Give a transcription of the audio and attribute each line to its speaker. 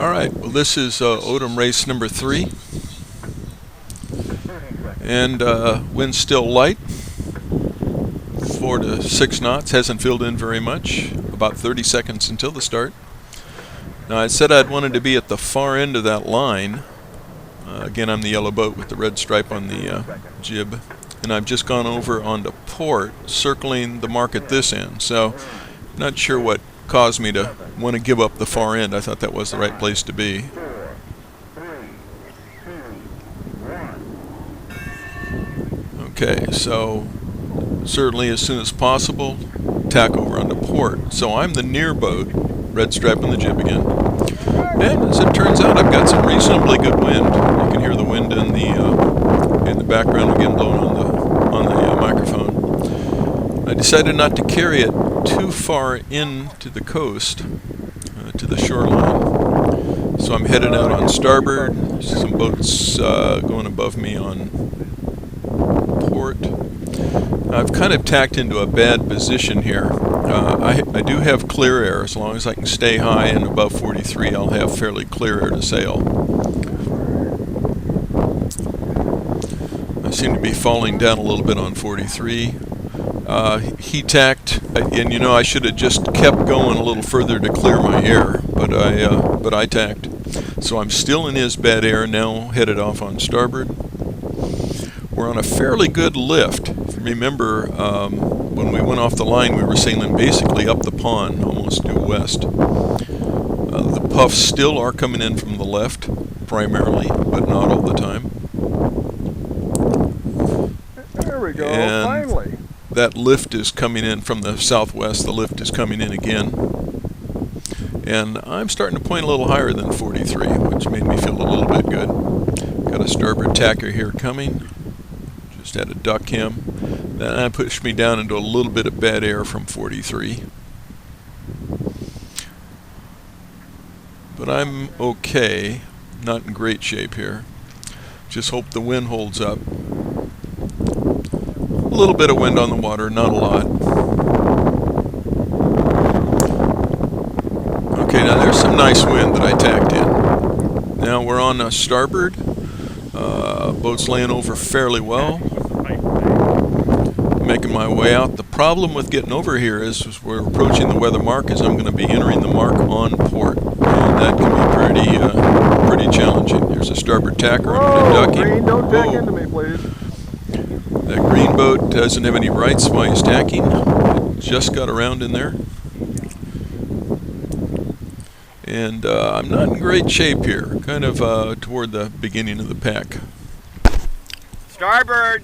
Speaker 1: Alright, well this is ODOM Race number 3, and wind's still light, 4 to 6 knots, hasn't filled in very much, about 30 seconds until the start. Now I said I'd wanted to be at the far end of that line. Again, I'm the yellow boat with the red stripe on the jib, and I've just gone over onto port, circling the mark at this end, so not sure what caused me to want to give up the far end. I thought that was the right place to be. Okay, so certainly as soon as possible, tack over onto port. So I'm the near boat, red stripe on the jib again. And as it turns out, I've got some reasonably good wind. You can hear the wind in the background again blowing on the microphone. I decided not to carry it too far into the coast, to the shoreline. So I'm headed out on starboard. Some boats going above me on port. I've kind of tacked into a bad position here. I do have clear air. As long as I can stay high and above 43, I'll have fairly clear air to sail. I seem to be falling down a little bit on 43. He tacked, and you know I should have just kept going a little further to clear my air, but I tacked. So I'm still in his bad air now, headed off on starboard. We're on a fairly good lift. If you remember, when we went off the line, we were sailing basically up the pond, almost due west. The puffs still are coming in from the left, primarily, but not all the time.
Speaker 2: There we go,
Speaker 1: and
Speaker 2: finally.
Speaker 1: That lift is coming in from the southwest. The lift is coming in again. And I'm starting to point a little higher than 43, which made me feel a little bit good. Got a starboard tacker here coming. Just had to duck him. Then that pushed me down into a little bit of bad air from 43. But I'm okay. Not in great shape here. Just hope the wind holds up. A little bit of wind on the water, not a lot. Okay, now there's some nice wind that I tacked in. Now we're on starboard. Boat's laying over fairly well. Making my way out. The problem with getting over here is we're approaching the weather mark, is I'm going to be entering the mark on port. And that can be pretty challenging. There's a starboard tacker. I'm going to duck him.
Speaker 2: Green, don't tack into me, please.
Speaker 1: That green boat doesn't have any rights while he's tacking. It just got around in there. And I'm not in great shape here. Kind of toward the beginning of the pack.
Speaker 3: Starboard!